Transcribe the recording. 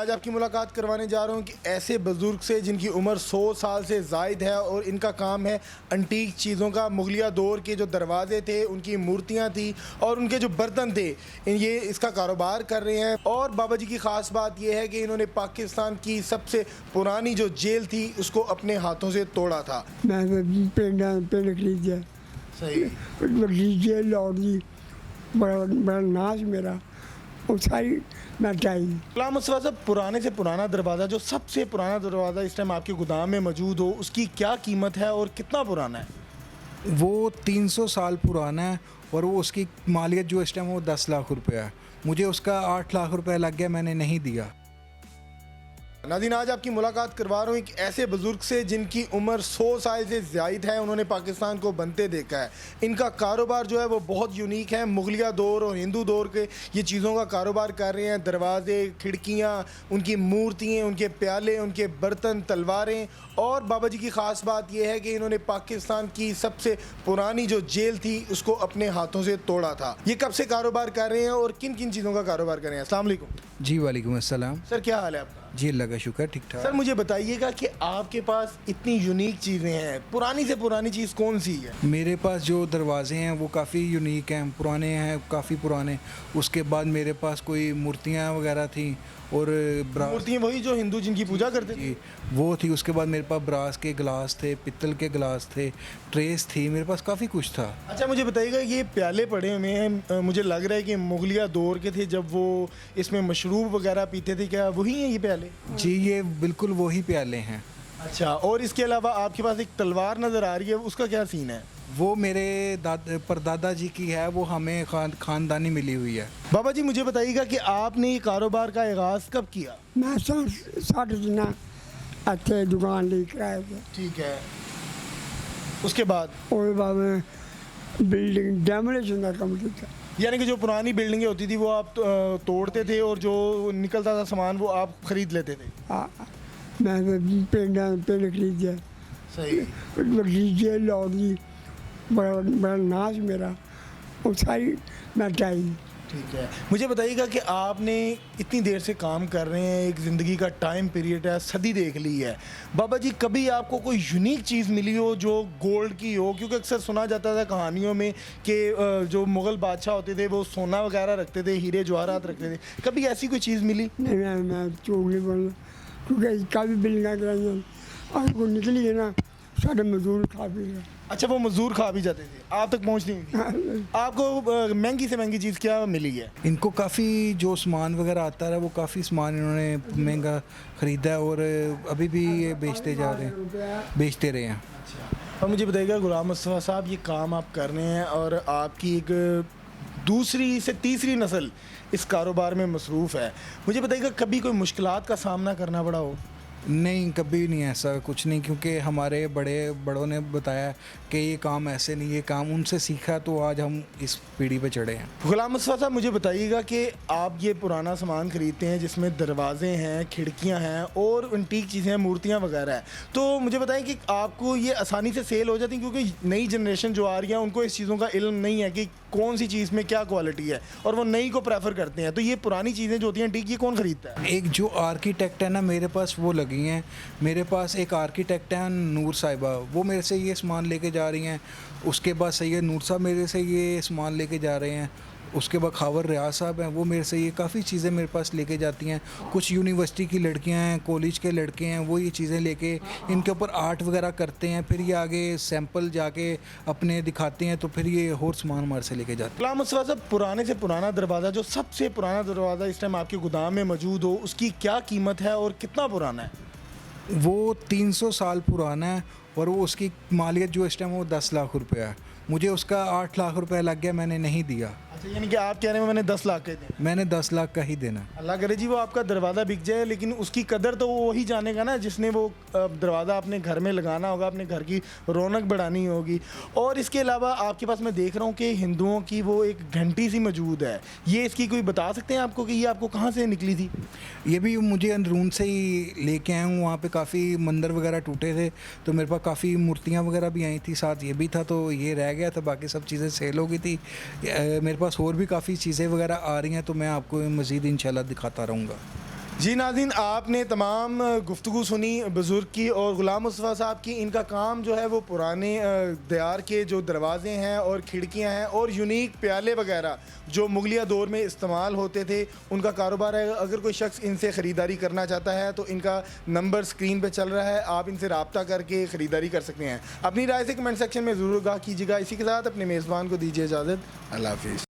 आज आपकी मुलाकात करवाने जा रहा हूँ कि ऐसे बुज़ुर्ग से जिनकी उम्र 100 साल से ज़ायद है और इनका काम है अंटीक चीज़ों का। मुगलिया दौर के जो दरवाजे थे, उनकी मूर्तियाँ थी और उनके जो बर्तन थे, ये इसका कारोबार कर रहे हैं। और बाबा जी की ख़ास बात यह है कि इन्होंने पाकिस्तान की सबसे पुरानी जो जेल थी उसको अपने हाथों से तोड़ा था। मैं पिंड खरीदा सही। जेल लौट दी, बड़ा नाज मेरा वो सारी मिटाई। गुलाम मुस्तफ़ा साहब, पुराने से पुराना दरवाज़ा, जो सबसे पुराना दरवाज़ा इस टाइम आपके गोदाम में मौजूद हो, उसकी क्या कीमत है और कितना पुराना है? वो 300 साल पुराना है और वो उसकी मालियत जो इस टाइम वो 10 लाख रुपया है। मुझे उसका 8 लाख रुपया लग गया, मैंने नहीं दिया। नाज़रीन, आज आपकी मुलाकात करवा रहा हूँ एक ऐसे बुज़ुर्ग से जिनकी उम्र 100 साल से ज़ायद है। उन्होंने पाकिस्तान को बनते देखा है। इनका कारोबार जो है वो बहुत यूनिक है। मुगलिया दौर और हिंदू दौर के ये चीज़ों का कारोबार कर रहे हैं। दरवाजे, खिड़कियाँ, उनकी मूर्तियाँ, उनके प्याले, उनके बर्तन, तलवारें। और बाबा जी की ख़ास बात यह है कि इन्होंने पाकिस्तान की सबसे पुरानी जो जेल थी उसको अपने हाथों से तोड़ा था। ये कब से कारोबार कर रहे हैं और किन किन चीज़ों का कारोबार कर रहे हैं? अस्सलाम वालेकुम। जी वालेकुम अस्सलाम। सर, क्या हाल है आपका? जी अल्लाह का शुक्र, ठीक ठाक। सर, मुझे बताइएगा कि आपके पास इतनी यूनिक चीज़ें हैं, पुरानी से पुरानी चीज़ कौन सी है? मेरे पास जो दरवाजे हैं वो काफ़ी यूनिक हैं, पुराने हैं, काफ़ी पुराने। उसके बाद मेरे पास कोई मूर्तियाँ वगैरह थी और मूर्तियाँ वही जो हिंदू जिनकी पूजा करते थे? जी वो थी। उसके बाद मेरे पास ब्रास के गिलास थे, पित्तल के गिलास थे, ट्रेस थी, मेरे पास काफ़ी कुछ था। अच्छा, मुझे बताइएगा, ये प्याले पड़े हुए हैं, मुझे लग रहा है कि मुगलिया दौर के थे जब वो इसमें मशरूब वगैरह पीते थे। क्या वही हैं ये प्याले? जी ये बिल्कुल वही प्याले हैं। अच्छा, और इसके अलावा आपके पास एक तलवार नज़र आ रही है, उसका क्या सीन है? वो मेरे परदादा जी की है, वो हमें ख़ानदानी मिली हुई है। बाबा जी, मुझे बताइएगा कि आपने ये कारोबार का आगाज़ कब किया? मैं 60 दिन अच्छे दुकान लेकर आए थे। ठीक है, उसके बाद? और बाद में बिल्डिंग डेमोलेशन का कम किया। यानी कि जो पुरानी बिल्डिंगें होती थी वो आप तोड़ते थे और जो निकलता था सामान वो आप ख़रीद लेते थे? मैं पिंड खरीदा। सही। जेल लौट दी, बड़ा नाज मेरा वो सारी मिटाई। ठीक है, मुझे बताइएगा कि आपने इतनी देर से काम कर रहे हैं, एक ज़िंदगी का टाइम पीरियड है, सदी देख ली है। बाबा जी, कभी आपको कोई यूनिक चीज़ मिली हो जो गोल्ड की हो? क्योंकि अक्सर सुना जाता था कहानियों में कि जो मुग़ल बादशाह होते थे वो सोना वगैरह रखते थे, हीरे जवाहरात रखते थे। कभी ऐसी कोई चीज़ मिली? नहीं, मैं झूठ नहीं बोलना, क्योंकि काफ़ी बिल्डिंग कराई आपको निकली है ना, सारे मजदूर खा पी गए। अच्छा, वो मजदूर खा भी जाते थे, आप तक पहुँच नहीं थी। आपको महंगी से महंगी चीज़ क्या मिली है? इनको काफ़ी जो सामान वगैरह आता है वो काफ़ी सामान इन्होंने महंगा ख़रीदा है और अभी भी ये बेचते जा रहे हैं, बेचते रहे हैं। और मुझे बताइएगा गुलाम मुस्तफ़ा साहब, ये काम आप कर रहे हैं और आपकी एक दूसरी से तीसरी नस्ल इस कारोबार में मसरूफ़ है। मुझे बताइएगा, कभी कोई मुश्किलात का सामना करना पड़ा हो? नहीं, कभी नहीं, ऐसा कुछ नहीं, क्योंकि हमारे बड़ों ने बताया कि ये काम ऐसे नहीं, ये काम उनसे सीखा तो आज हम इस पीढ़ी पे चढ़े हैं। गुलाम मुस्तफ़ा साहब, मुझे बताइएगा कि आप ये पुराना सामान ख़रीदते हैं जिसमें दरवाजे हैं, खिड़कियां हैं और एंटीक चीज़ें हैं, मूर्तियां वगैरह हैं, तो मुझे बताएं कि आपको ये आसानी से सेल हो जाती है? क्योंकि नई जनरेशन जो आ रही है उनको इस चीज़ों का इल्म नहीं है कि कौन सी चीज़ में क्या क्वालिटी है और वो नई को प्रेफर करते हैं। तो ये पुरानी चीज़ें जो होती हैं एंटीक, ये कौन ख़रीदता है? एक जो आर्किटेक्ट है ना, मेरे पास वो लगी हैं। मेरे पास एक आर्किटेक्ट हैं नूर साहिबा, वो मेरे से ये सामान लेके जा रही हैं। उसके बाद सैयद नूर साहब मेरे से ये सामान लेके जा रहे हैं। उसके बाद खावर रियाज साहब हैं, वो मेरे से ये काफ़ी चीज़ें मेरे पास लेके जाती हैं। कुछ यूनिवर्सिटी की लड़कियां हैं, कॉलेज के लड़के हैं, वो ये चीज़ें लेके इनके ऊपर आर्ट वगैरह करते हैं, फिर ये आगे सैंपल जाके अपने दिखाते हैं, तो फिर ये और सामान हमारे से लेके जाते हैं। गुलाम मुस्तफ़ा साहब, पुराने से पुराना दरवाज़ा, जो सबसे पुराना दरवाज़ा इस टाइम आपके गोदाम में मौजूद हो, उसकी क्या कीमत है और कितना पुराना है? वो 300 साल पुराना है और वो उसकी मालियत जो इस टाइम वो 10 लाख रुपया है। मुझे उसका 8 लाख रुपया लग गया, मैंने नहीं दिया। अच्छा, यानी कि आप कह रहे हैं मैंने 10 लाख के दें? मैंने 10 लाख का ही देना। अल्लाह करे जी वो आपका दरवाज़ा बिक जाए, लेकिन उसकी कदर तो वो वही जानेगा ना जिसने वो दरवाज़ा अपने घर में लगाना होगा, अपने घर की रौनक बढ़ानी होगी। और इसके अलावा आपके पास मैं देख रहा हूँ कि हिंदुओं की वो एक घंटी सी मौजूद है, ये इसकी कोई बता सकते हैं आपको कि ये आपको कहाँ से निकली थी? ये भी मुझे अंदरून से ही लेके आया हूँ। वहाँ पे काफ़ी मंदिर वगैरह टूटे थे तो मेरे पास काफ़ी मूर्तियाँ वगैरह भी आई थी, साथ ये भी था, तो ये रह गया था, बाकी सब चीज़ें सेल हो गई थी। मेरे पास और भी काफ़ी चीज़ें वगैरह आ रही हैं, तो मैं आपको मज़ीद इंशाल्लाह दिखाता रहूँगा। जी नाज़रीन, आपने तमाम गुफ्तगू सुनी बुज़ुर्ग की और ग़ुलाम मुस्तफ़ा साहब की। इनका काम जो है वो पुराने दयार के जो दरवाज़े हैं और खिड़कियां हैं और यूनिक प्याले वगैरह जो मुगलिया दौर में इस्तेमाल होते थे, उनका कारोबार है। अगर कोई शख्स इनसे ख़रीदारी करना चाहता है तो इनका नंबर स्क्रीन पे चल रहा है, आप इनसे रब्ता करके ख़रीदारी कर सकते हैं। अपनी राय से कमेंट सेक्शन में ज़रूर आगाह कीजिएगा। इसी के साथ अपने मेज़बान को दीजिए इजाज़त। अल्लाह हाफ़िज़।